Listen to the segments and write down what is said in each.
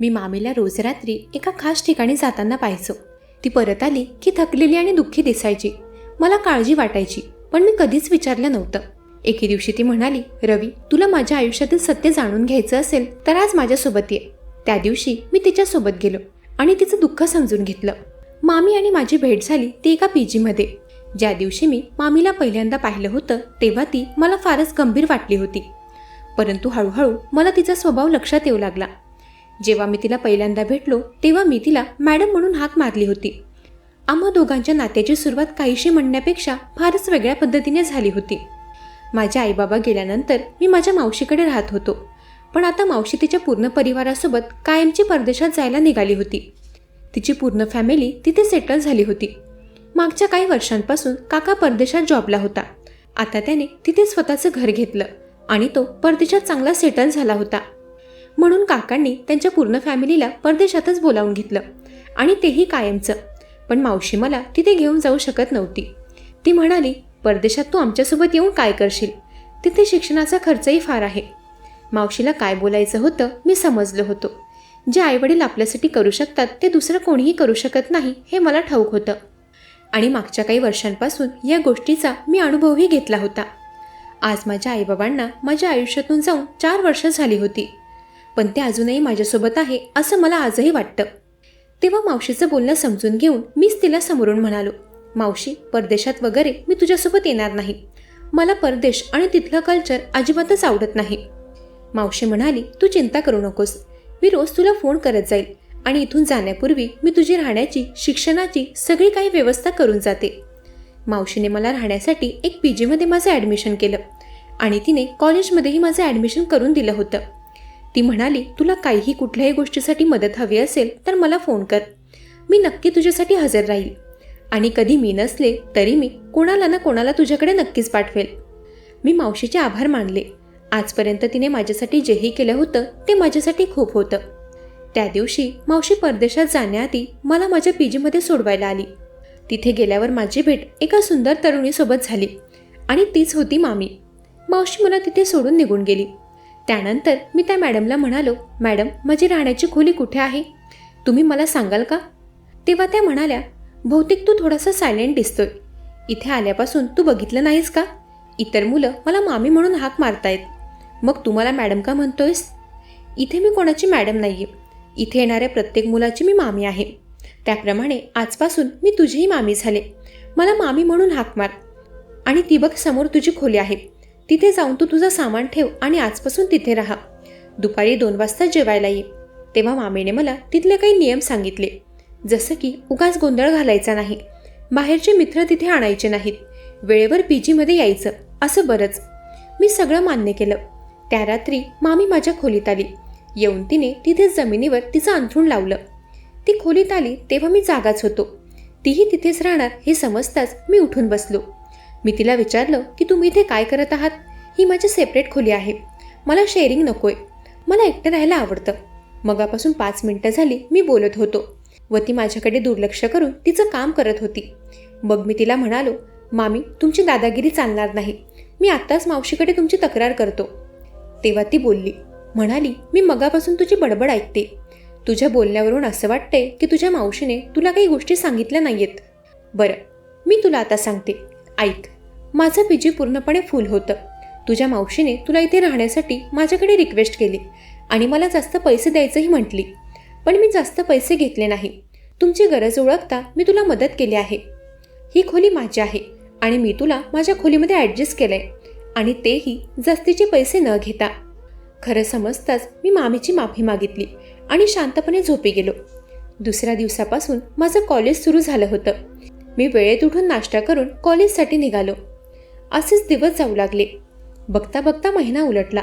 मी मामीला रोज रात्री एका खास ठिकाणी जाताना पाहायचो. ती परत आली की थकलेली आणि दुःखी दिसायची. मला काळजी वाटायची, पण मी कधीच विचारलं नव्हतं. एके दिवशी ती म्हणाली, रवी, तुला माझ्या आयुष्यातील सत्य जाणून घ्यायचं असेल तर आज माझ्यासोबत ये. त्या दिवशी मी तिच्यासोबत गेलो आणि तिचं दुःख समजून घेतलं. मामी आणि माझी भेट झाली ती एका पीजीमध्ये. ज्या दिवशी मी मामीला पहिल्यांदा पाहिलं होतं तेव्हा ती मला फारच गंभीर वाटली होती. परंतु हळूहळू मला तिचा स्वभाव लक्षात येऊ लागला. जेव्हा मी तिला पहिल्यांदा भेटलो तेव्हा मी तिला मॅडम म्हणून हाक मारली होती. आम्हा दोघांच्या नात्याची सुरुवात काहीशी म्हणण्यापेक्षा फारच वेगळ्या पद्धतीने झाली होती. माझे आईबाबा गेल्यानंतर मी माझ्या मावशीकडे राहत होतो, पण आता मावशी तिच्या पूर्ण परिवारासोबत कायमची परदेशात जायला निघाली होती. तिची पूर्ण फॅमिली तिथे सेटल झाली होती. मागच्या काही वर्षांपासून काका परदेशात जॉबला होता. आता त्याने तिथे स्वतःचं घर घेतलं आणि तो परदेशात चांगला सेटल झाला होता. म्हणून काकांनी त्यांच्या पूर्ण फॅमिलीला परदेशातच बोलावून घेतलं आणि तेही कायमचं. पण मावशी मला तिथे घेऊन जाऊ शकत नव्हती. ती म्हणाली, परदेशात तू आमच्यासोबत येऊन काय करशील? तिथे शिक्षणाचा खर्चही फार आहे. मावशीला काय बोलायचं होतं मी समजलं होतं. जे आईवडील आपल्यासाठी करू शकतात ते दुसरं कोणीही करू शकत नाही हे मला ठाऊक होतं. आणि मागच्या काही वर्षांपासून या गोष्टीचा मी अनुभवही घेतला होता. आज माझ्या आईबाबांना माझ्या आयुष्यातून जाऊन 4 वर्ष झाली होती, पण ते अजूनही माझ्यासोबत आहे असं मला आजही वाटतं. तेव्हा मावशीचं बोलणं समजून घेऊन मीच तिला समोरून म्हणालो, मावशी, परदेशात वगैरे मी तुझ्यासोबत येणार नाही. मला परदेश आणि तिथलं कल्चर अजिबातच आवडत नाही. मावशी म्हणाली, तू चिंता करू नकोस. मी रोज तुला फोन करत जाईल आणि इथून जाण्यापूर्वी मी तुझी राहण्याची, शिक्षणाची सगळी काही व्यवस्था करून जाते. मावशीने मला राहण्यासाठी एक पीजीमध्ये माझं ॲडमिशन केलं आणि तिने कॉलेजमध्येही माझं ॲडमिशन करून दिलं होतं. ती म्हणाली, तुला काहीही कुठल्याही गोष्टीसाठी मदत हवी असेल तर मला फोन कर. मी नक्की तुझ्यासाठी हजर राहील आणि कधी मी नसले तरी मी कोणाला ना कोणाला तुझ्याकडे नक्कीच पाठवेल. मी मावशीचे आभार मानले. आजपर्यंत तिने माझ्यासाठी जेही केलं होतं ते माझ्यासाठी खूप होतं. त्या दिवशी मावशी परदेशात जाण्याआधी मला माझ्या पीजीमध्ये सोडवायला आली. तिथे गेल्यावर माझी भेट एका सुंदर तरुणीसोबत झाली आणि तीच होती मामी. मावशी मला तिथे सोडून निघून गेली. त्यानंतर मी त्या मॅडमला म्हणालो, मॅडम, माझी राहण्याची खोली कुठे आहे? तुम्ही मला सांगाल का? तेव्हा त्या म्हणाल्या, बहुतेक तू थोडासा सायलेंट दिसतोय. इथे आल्यापासून तू बघितलं नाहीस का? इतर मुलं मला मामी म्हणून हाक मारतायत. मग तू मला मॅडम का म्हणतोयस? इथे मी कोणाची मॅडम नाही आहे. इथे येणाऱ्या प्रत्येक मुलाची मी मामी आहे. त्याप्रमाणे आजपासून मी तुझीही मामी झाले. मला मामी म्हणून हाक मार. आणि ती बघ, समोर तुझी खोली आहे. तिथे जाऊन तू तुझं सामान ठेव आणि आजपासून तिथे राहा. दुपारी 2 वाजता जेवायला ये. तेव्हा मामीने मला तिथले काही नियम सांगितले, जसं की उगाच गोंधळ घालायचा नाही, बाहेरचे मित्र तिथे आणायचे नाहीत, वेळेवर पीजीमध्ये यायचं, असं बरंच. मी सगळं मान्य केलं. त्या रात्री मामी माझ्या खोलीत आली. येऊन तिने तिथे जमिनीवर तिचं अंथरूण लावलं. ती खोलीत आली तेव्हा मी जागाच होतो. तीही तिथेच राहणार हे समजताच मी उठून बसलो. मी तिला विचारलं की तुम्ही इथे काय करत आहात? ही माझी सेपरेट खोली आहे. मला शेअरिंग नकोय. मला एकटं राहायला आवडतं. मगापासून 5 मिनिटं झाली मी बोलत होतो व ती माझ्याकडे दुर्लक्ष करून तिचं काम करत होती. मग मी तिला म्हणालो, मामी, तुमची दादागिरी चालणार नाही. मी आत्ताच मावशीकडे तुमची तक्रार करतो. तेव्हा ती बोलली, म्हणाली, मी मगापासून तुझी बडबड ऐकते. तुझ्या बोलण्यावरून असं वाटतंय की तुझ्या मावशीने तुला काही गोष्टी सांगितल्या नाहीयेत. बरं, मी तुला आता सांगते. ऐक, माझं पीजी पूर्णपणे फुल होतं. तुझ्या मावशीने तुला इथे राहण्यासाठी माझ्याकडे रिक्वेस्ट केली आणि मला जास्त पैसे द्यायचंही म्हटली, पण मी जास्त पैसे घेतले नाही. तुमची गरज ओळखता मी तुला मदत केली आहे. ही खोली माझी आहे आणि मी तुला माझ्या खोलीमध्ये ॲडजस्ट केलं आहे आणि तेही जास्तीचे पैसे न घेता. खरं समजताच मी मामीची माफी मागितली आणि शांतपणे झोपी गेलो. दुसऱ्या दिवसापासून माझं कॉलेज सुरू झालं होतं. मी वेळेत उठून नाश्ता करून कॉलेजसाठी निघालो. असेच दिवस जाऊ लागले. बघता बघता महिना उलटला.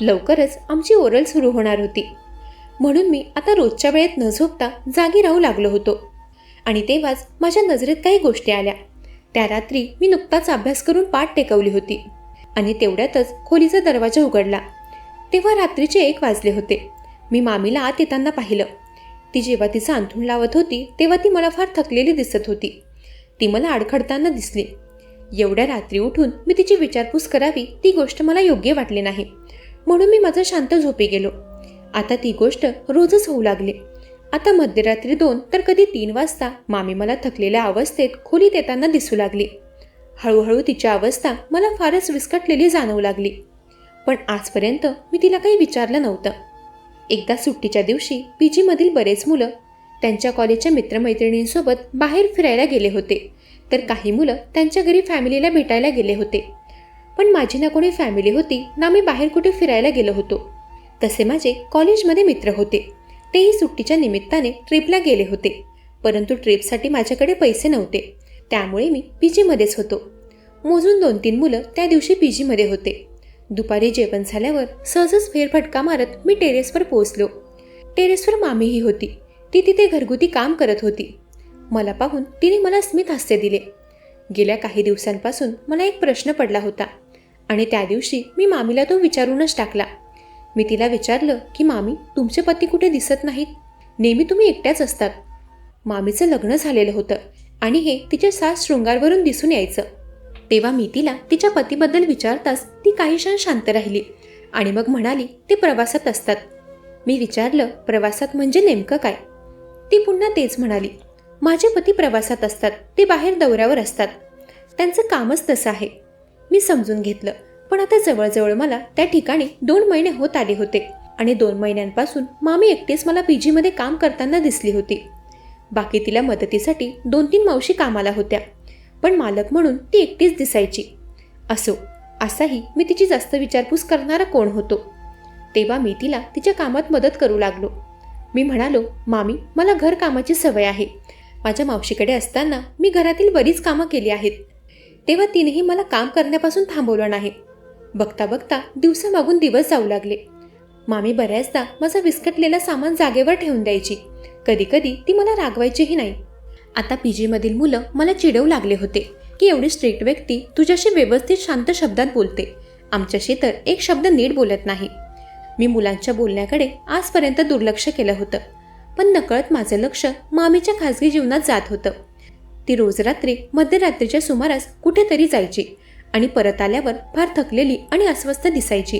लवकरच आमची ओरल सुरू होणार होती, म्हणून मी आता रोजच्या वेळेत न झोपता जागी राहू लागलो होतो. आणि तेव्हाच माझ्या नजरेत काही गोष्टी आल्या. त्या रात्री मी नुकताच अभ्यास करून पाठ टेकवली होती आणि तेवढ्यातच खोलीचा दरवाजा उघडला. तेव्हा रात्रीचे 1 वाजले होते. मी मामीला आत येताना पाहिलं. ती जेव्हा तिचं अंथरूण लावत होती तेव्हा ती मला फार थकलेली दिसत होती. ती मला आडखडताना दिसली. एवढ्या रात्री उठून मी तिची विचारपूस करावी ती गोष्ट मला योग्य वाटली नाही, म्हणून मी माझं शांत झोपी गेलो. आता ती गोष्ट रोजच होऊ लागली. आता मध्यरात्री 2 तर कधी 3 वाजता मामी मला थकलेल्या अवस्थेत खोलीत येताना दिसू लागली. हळूहळू तिची अवस्था मला फारच विस्कटलेली जाणवू लागली. पण आजपर्यंत मी तिला काही विचारलं नव्हतं. एकदा सुट्टीच्या दिवशी पीजीमधील बरेच मुलं त्यांच्या कॉलेजच्या मित्रमैत्रिणींसोबत बाहेर फिरायला गेले होते, तर काही मुलं त्यांच्या घरी फॅमिलीला भेटायला गेले होते. पण माझी ना कोणी फॅमिली होती ना मी बाहेर कुठे फिरायला गेलो होतो. तसे माझे कॉलेजमध्ये मित्र होते, तेही सुट्टीच्या निमित्ताने ट्रिपला गेले होते. परंतु ट्रिपसाठी माझ्याकडे पैसे नव्हते, त्यामुळे मी पीजीमध्येच होतो. मोजून 2-3 मुलं त्या दिवशी पीजीमध्ये होते. दुपारी जेवण झाल्यावर सहजच फेरफटका मारत मी टेरेसवर पोहोचलो. टेरेसवर मामीही होती. ती तिथे घरगुती काम करत होती. मला पाहून तिने मला स्मित हास्य दिले. गेल्या काही दिवसांपासून मला एक प्रश्न पडला होता आणि त्या दिवशी मी मामीला तो विचारूनच टाकला. मी तिला विचारलं की मामी, तुमचे पती कुठे दिसत नाहीत, नेहमी तुम्ही एकट्याच असतात. मामीचं लग्न झालेलं होतं आणि हे तिच्या सास शृंगारवरून दिसून यायचं. तेव्हा मी तिला तिच्या पतीबद्दल विचारताच ती काही क्षण शांत राहिली आणि मग म्हणाली, ते प्रवासात असतात. मी विचारलं, प्रवासात म्हणजे नेमकं काय? ती पुन्हा तेच म्हणाली, माझे पती प्रवासात असतात, ते बाहेर दौऱ्यावर असतात, त्यांचं कामच तसं आहे. मी समजून घेतलं. पण आता जवळजवळ मला त्या ठिकाणी 2 महिने होत आले होते आणि 2 महिन्यांपासून मामी एकटीच मला पीजीमध्ये काम करताना दिसली होती. बाकी तिला मदतीसाठी 2-3 मावशी कामाला होत्या, पण मालक म्हणून ती एकटीच दिसायची. असो, असाही मी तिची जास्त विचारपूस करणारा कोण होतो. तेव्हा मी तिला तिच्या कामात मदत करू लागलो. मी म्हणालो, मामी, मला घरकामाची सवय आहे. माझ्या मावशीकडे असताना मी घरातील बरीच कामं केली आहेत. तेव्हा तिनेही मला काम करण्यापासून थांबवलं नाही. बघता बघता दिवसामागून दिवस जाऊ लागले. मामी बऱ्याचदा माझं विस्कटलेलं सामान जागेवर ठेवून द्यायची. कधी कधी ती मला रागवायचीही नाही. आता पीजीमधील मुलं मला चिडवू लागले होते की एवढी स्ट्रिक्ट व्यक्ती तुझ्याशी व्यवस्थित शांत शब्दात बोलते, आमच्याशी तर एक शब्द नीट बोलत नाही. मी मुलांच्या बोलण्याकडे आजपर्यंत दुर्लक्ष केलं होतं, पण नकळत माझं लक्ष मामीच्या खाजगी जीवनात जात होतं. ती रोज रात्री मध्यरात्रीच्या सुमारास कुठेतरी जायची आणि परत आल्यावर फार थकलेली आणि अस्वस्थ दिसायची.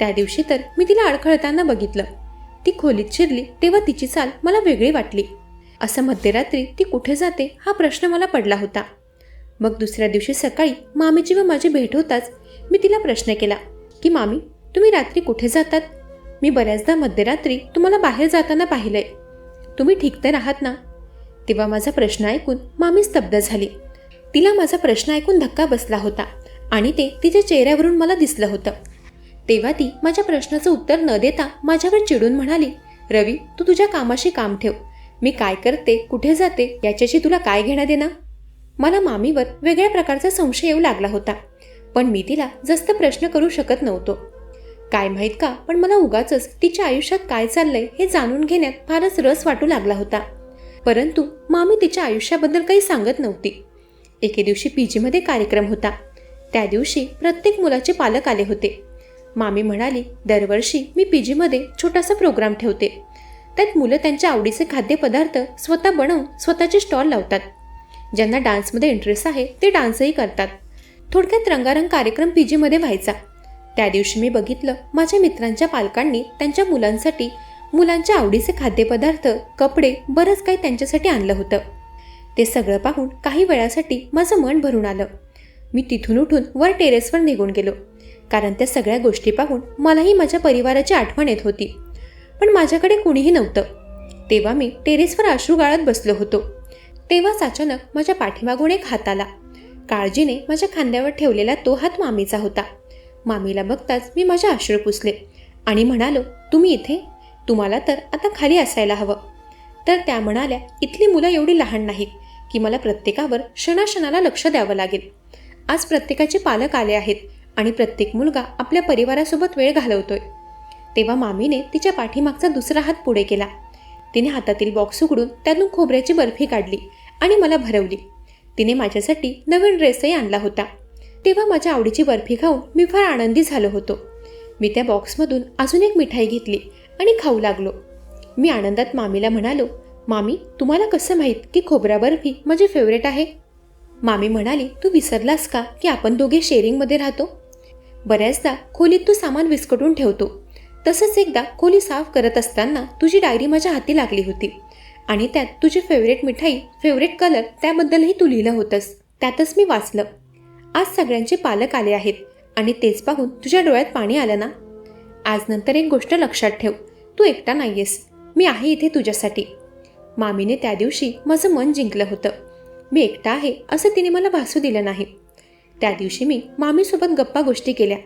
त्या दिवशी तर मी तिला अडखळताना बघितलं. ती खोलीत शिरली तेव्हा तिची चाल मला वेगळी वाटली. असं मध्यरात्री ती कुठे जाते हा प्रश्न मला पडला होता. मग दुसऱ्या दिवशी सकाळी मामीची व माझी भेट होताच मी तिला प्रश्न केला की मामी, तुम्ही रात्री कुठे जातात? मी बऱ्याचदा मध्यरात्री तुम्हाला बाहेर जाताना पाहिलंय. तुम्ही ठीक तर आहात ना? तेव्हा माझा प्रश्न ऐकून मामी स्तब्ध झाली. तिला माझा प्रश्न ऐकून धक्का बसला होता आणि ते तिच्या चेहऱ्यावरून मला दिसलं होतं. तेव्हा ती माझ्या प्रश्नाचं उत्तर न देता माझ्यावर चिडून म्हणाली, रवी, तू तुझ्या कामाशी काम ठेव. मी काय करते, कुठे जाते याच्याशी तुला काय घेणं देणं? मला मामीवर वेगळ्या प्रकारचा संशय येऊ लागला होता, पण मी तिला जास्त प्रश्न करू शकत नव्हतो. काय माहीत का, पण मला उगाचच तिच्या आयुष्यात काय चाललंय हे जाणून घेण्यात फारच रस वाटू लागला होता. परंतु मामी तिच्या आयुष्याबद्दल काही सांगत नव्हती. एके दिवशी पीजीमध्ये कार्यक्रम होता. त्या दिवशी प्रत्येक मुलाचे पालक आले होते. मामी म्हणाली, दरवर्षी मी पीजीमध्ये छोटासा प्रोग्राम ठेवते. त्यात मुलं त्यांच्या आवडीचे खाद्यपदार्थ स्वतः बनवून स्वतःचे स्टॉल लावतात. ज्यांना डान्समध्ये इंटरेस्ट आहे ते डान्सही करतात. थोडक्यात रंगारंग कार्यक्रम पीजीमध्ये व्हायचा. त्या दिवशी मी बघितलं, माझ्या मित्रांच्या पालकांनी त्यांच्या मुलांसाठी मुलांच्या आवडीचे खाद्यपदार्थ, कपडे, बरंच काही त्यांच्यासाठी आणलं होतं. ते सगळं पाहून काही वेळासाठी माझं मन भरून आलं. मी तिथून उठून वर टेरेसवर निघून गेलो, कारण त्या सगळ्या गोष्टी पाहून मलाही माझ्या परिवाराची आठवण येत होती. पण माझ्याकडे कुणीही नव्हतं. तेव्हा मी टेरेसवर अश्रू गाळत बसलो होतो. तेव्हाच अचानक माझ्या पाठीमागून एक हात आला. काळजीने माझ्या खांद्यावर ठेवलेला तो हात मामीचा होता. मामीला बघताच मी माझ्या अश्रू पुसले आणि म्हणालो, तुम्ही इथे? तुम्हाला तर आता खाली असायला हवं. तर त्या म्हणाल्या, इथली मुलं एवढी लहान नाहीत की मला प्रत्येकावर क्षणाक्षणाला लक्ष द्यावं लागेल. आज प्रत्येकाचे पालक आले आहेत आणि प्रत्येक मुलगा आपल्या परिवारासोबत वेळ घालवतोय. तेव्हा मामीने तिच्या पाठीमागचा दुसरा हात पुढे केला. तिने हातातील बॉक्स उघडून त्यातून खोबऱ्याची बर्फी काढली आणि मला भरवली. तिने माझ्यासाठी नवीन ड्रेसही आणला होता. तेव्हा माझ्या आवडीची बर्फी खाऊन मी फार आनंदी झालो होतो. मी त्या बॉक्समधून अजून एक मिठाई घेतली आणि खाऊ लागलो. मी आनंदात मामीला म्हणालो, मामी, तुम्हाला कसं माहीत की खोबरा बर्फी माझी फेवरेट आहे? मामी म्हणाली, तू विसरलास का की आपण दोघे शेअरिंगमध्ये राहतो? बऱ्याचदा खोलीत तू सामान विस्कटून ठेवतो. तसंच एकदा खोली साफ करत असताना तुझी डायरी माझ्या हाती लागली होती आणि त्यात तुझी फेवरेट मिठाई, फेवरेट कलर त्याबद्दलही तू लिहिलं होतंस. त्यातच मी वाचलं, आज सगळ्यांचे पालक आले आहेत आणि तेच पाहून तुझ्या डोळ्यात पाणी आलं ना. आज नंतर एक गोष्ट लक्षात ठेव, तू एकटा नाहीयेस, मी आहे इथे तुझ्यासाठी. मामीने त्या दिवशी माझं मन जिंकलं होतं. मी एकटा आहे असं तिने मला भासू दिलं नाही. त्या दिवशी मी मामीसोबत गप्पा गोष्टी केल्या.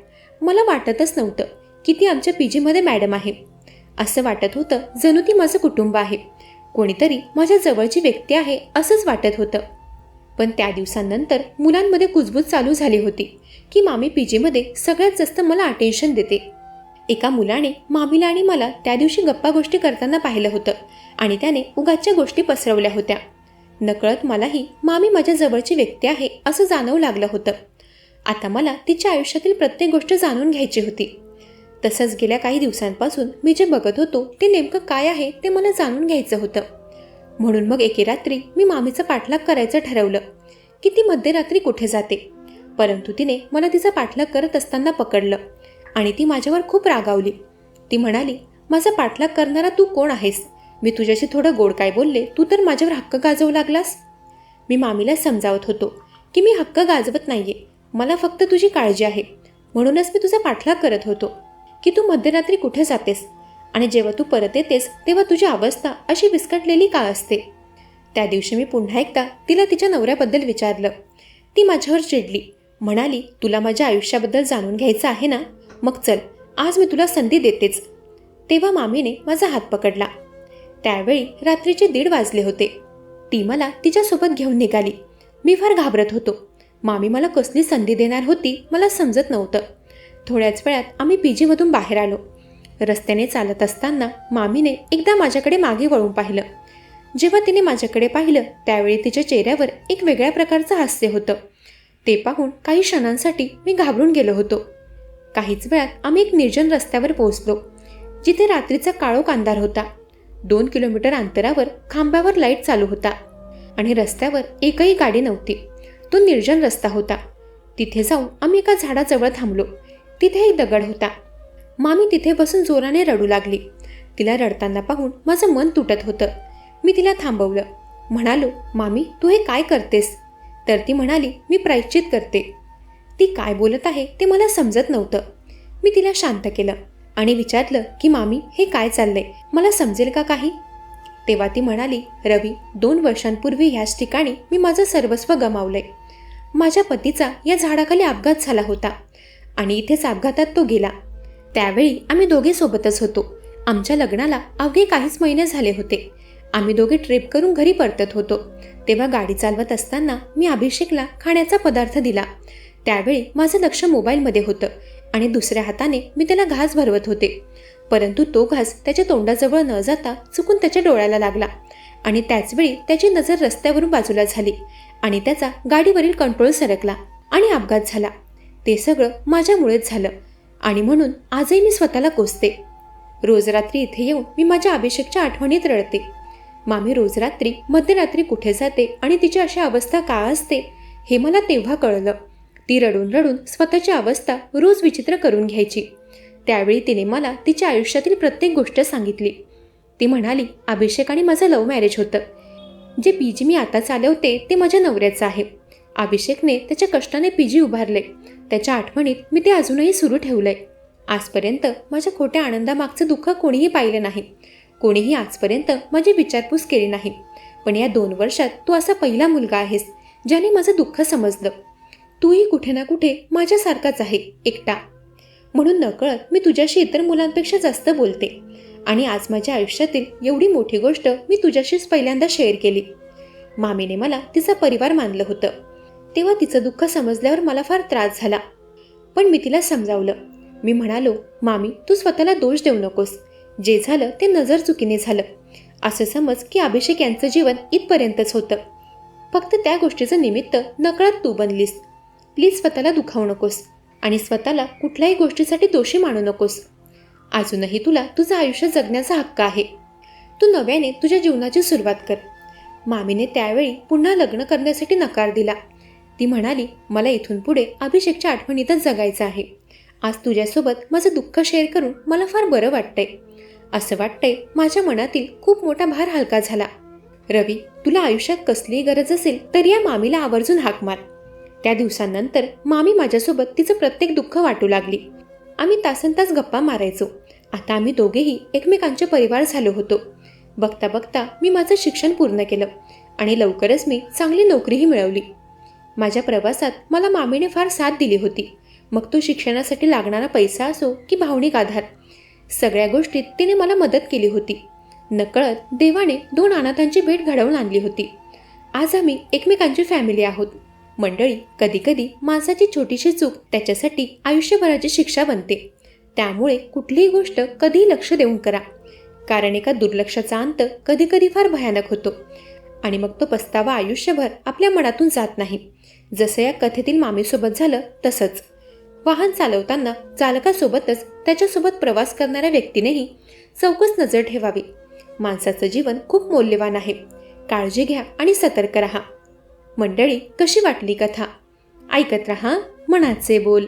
मला वाटतच नव्हतं की ती आमच्या पीजीमध्ये मॅडम आहे. असं वाटत होतं जणू ती माझं कुटुंब आहे, कोणीतरी माझ्या जवळची व्यक्ती आहे असंच वाटत होतं. पण त्या दिवसांनंतर मुलांमध्ये कुजबूज चालू झाली होती की मामी पीजीमध्ये सगळ्यात जास्त मला अटेन्शन देते. एका मुलाने मामीला आणि मला त्या दिवशी गप्पा गोष्टी करताना पाहिलं होतं आणि त्याने उगाचच्या गोष्टी पसरवल्या होत्या. नकळत मलाही मामी माझ्या जवळची व्यक्ती आहे असं जाणवू लागलं होतं. आता मला तिच्या आयुष्यातील प्रत्येक गोष्ट जाणून घ्यायची होती. तसंच गेल्या काही दिवसांपासून मी जे बघत होतो ते नेमकं काय आहे ते मला जाणून घ्यायचं होतं. म्हणून मग एके रात्री मी मामीचा पाठलाग करायचं ठरवलं की ती मध्यरात्री कुठे जाते. परंतु तिने मला तिचा पाठलाग करत असताना पकडलं आणि ती माझ्यावर खूप रागावली. ती म्हणाली, माझा पाठलाग करणारा तू कोण आहेस? मी तुझ्याशी थोडं गोड काय बोलले, तू तर माझ्यावर हक्क गाजवू लागलास. मी मामीला समजावत होतो की मी हक्क गाजवत नाहीये, मला फक्त तुझी काळजी आहे. म्हणूनच मी तुझा पाठलाग करत होतो की तू मध्यरात्री कुठे जातेस आणि जेव्हा तू परत येतेस तेव्हा तुझी अवस्था अशी विस्कटलेली का असते. त्या दिवशी मी पुन्हा एकदा तिला तिच्या नवऱ्याबद्दल विचारलं. ती माझ्यावर चिडली, म्हणाली, तुला माझ्या आयुष्याबद्दल जाणून घ्यायचं आहे ना, मग चल, आज मी तुला संधी देतेच. तेव्हा मामीने माझा हात पकडला. त्यावेळी रात्रीचे 1:30 वाजले होते. ती मला तिच्यासोबत घेऊन निघाली. मी फार घाबरत होतो. मामी मला कसली संधी देणार होती मला समजत नव्हतं. थोड्याच वेळात आम्ही पीजीमधून बाहेर आलो. रस्त्याने चालत असताना मामीने एकदा माझ्याकडे मागे वळून पाहिलं. जेव्हा तिने माझ्याकडे पाहिलं त्यावेळी तिच्या चेहऱ्यावर एक वेगळ्या प्रकारचं हास्य होतं. ते पाहून काही क्षणांसाठी मी घाबरून गेलो होतो. काहीच वेळात आम्ही एक निर्जन रस्त्यावर पोहोचलो, जिथे रात्रीचा काळोख अंधार होता. 2 किलोमीटर अंतरावर खांबावर लाईट चालू होता आणि रस्त्यावर एकही गाडी नव्हती. तो निर्जन रस्ता होता. तिथे जाऊन आम्ही एका झाडाजवळ थांबलो. तिथे एक दगड होता. मामी तिथे बसून जोराने रडू लागली. तिला रडताना पाहून माझं मन तुटत होतं. मी तिला थांबवलं. म्हणालो, मामी तू हे काय करतेस? तर ती म्हणाली, मी प्रायश्चित करते. ती काय बोलत आहे ते मला समजत नव्हतं. मी तिला शांत केलं आणि विचारलं की मामी हे काय चाललंय, मला समजेल का काही? तेव्हा ती म्हणाली, रवी, 2 वर्षांपूर्वी ह्याच ठिकाणी मी माझं सर्वस्व गमावलंय. माझ्या पतीचा या झाडाखाली अपघात झाला होता आणि इथेच अपघातात तो गेला. त्यावेळी आम्ही दोघे सोबतच होतो. आमच्या लग्नाला अवघे काहीच महिने झाले होते. आम्ही दोघे ट्रिप करून घरी परतत होतो. तेव्हा गाडी चालवत असताना मी अभिषेकला खाण्याचा पदार्थ दिला. त्यावेळी माझं लक्ष मोबाईलमध्ये होतं आणि दुसऱ्या हाताने मी त्याला घास भरवत होते. परंतु तो घास त्याच्या तोंडाजवळ न जाता चुकून त्याच्या डोळ्याला लागला आणि त्याचवेळी त्याची नजर रस्त्यावरून बाजूला झाली आणि त्याचा गाडीवरील कंट्रोल सरकला आणि अपघात झाला. ते सगळं माझ्यामुळेच झालं आणि म्हणून आजही मी स्वतःला कोसते. रोज रात्री इथे येऊन मी माझ्या अभिषेकच्या आठवणीत रडते. मामी रोज रात्री मध्यरात्री कुठे जाते आणि तिची अशी अवस्था का असते हे मला तेव्हा कळलं. ती रडून रडून स्वतःची अवस्था रोज विचित्र करून घ्यायची. त्यावेळी तिने मला तिच्या आयुष्यातील प्रत्येक गोष्ट सांगितली. ती म्हणाली, अभिषेक आणि माझं लव्ह मॅरेज होतं. जे पीजी मी आता चालवते ते माझ्या नवऱ्याचं आहे. अभिषेकने त्याच्या कष्टाने पीजी उभारले. त्याच्या आठवणीत मी ते अजूनही सुरू ठेवलंय. आजपर्यंत माझ्या खोट्या आनंदामागचं दुःख कोणीही पाहिलं नाही. कोणीही आजपर्यंत माझी विचारपूस केली नाही. पण या 2 वर्षात तू असा पहिला मुलगा आहेस ज्याने माझं दुःख समजलं. तूही कुठे ना कुठे माझ्यासारखाच आहे, एकटा. म्हणून नकळत मी तुझ्याशी इतर मुलांपेक्षा जास्त बोलते आणि आज माझ्या आयुष्यातील एवढी मोठी गोष्ट मी तुझ्याशीच पहिल्यांदा शेअर केली. मामीने मला तिचा परिवार मानलं होतं. तेव्हा तिचं दुःख समजल्यावर मला फार त्रास झाला. पण मी तिला समजावलं. मी म्हणालो, मामी तू स्वतःला दोष देऊ नकोस. जे झालं ते नजर चुकीने झालं. असं समज की अभिषेक यांचं जीवन इथपर्यंतच होतं. फक्त त्या गोष्टीचं निमित्त नकळत तू बनलीस. प्लीज स्वतःला दुखावू नकोस आणि स्वतःला कुठल्याही गोष्टीसाठी दोषी मानू नकोस. अजूनही तुला तुझं आयुष्य जगण्याचा हक्क आहे. तू नव्याने तुझ्या जीवनाची सुरुवात कर. मामीने त्यावेळी पुन्हा लग्न करण्यासाठी नकार दिला. ती म्हणाली, मला इथून पुढे अभिषेकच्या आठवणीतच जगायचं आहे आज तुझ्यासोबत माझं दुःख शेअर करून मला फार बरं वाटतंय. असं वाटतंय माझ्या मनातील खूप मोठा भार हलका झाला. रवी, तुला आयुष्यात कसलीही गरज असेल तर या मामीला आवर्जून हाक मार. त्या दिवसांनंतर मामी माझ्यासोबत तिचं प्रत्येक दुःख वाटू लागली. आम्ही तासनतास गप्पा मारायचो. आता आम्ही दोघेही एकमेकांचे परिवार झालो होतो. बघता बघता मी माझं शिक्षण पूर्ण केलं आणि लवकरच मी चांगली नोकरीही मिळवली. माझ्या प्रवासात मला मामीने फार साथ दिली होती. मग तो शिक्षणासाठी लागणारा पैसा असो की भावनिक आधार, सगळ्या गोष्टीत तिने मला मदत केली होती. नकळत देवाने 2 अनाथांची भेट घडवून आणली होती. आज आम्ही एकमेकांची फॅमिली आहोत. मंडळी, कधीकधी माणसाची छोटीशी चूक त्याच्यासाठी आयुष्यभराची शिक्षा बनते. त्यामुळे कुठलीही गोष्ट कधीही लक्ष देऊन करा, कारण एका दुर्लक्षाचा अंत कधीकधी फार भयानक होतो आणि मग तो पस्तावा आयुष्यभर आपल्या मनातून जात नाही. जसं या कथेतील मामीसोबत झालं तसंच. वाहन चालवताना चालकासोबतच त्याच्यासोबत प्रवास करणाऱ्या व्यक्तीनेही चौकस नजर ठेवावी. माणसाचं जीवन खूप मौल्यवान आहे. काळजी घ्या आणि सतर्क रहा. मंडळी, कशी वाटली कथा? ऐकत रहा मनाचे बोल.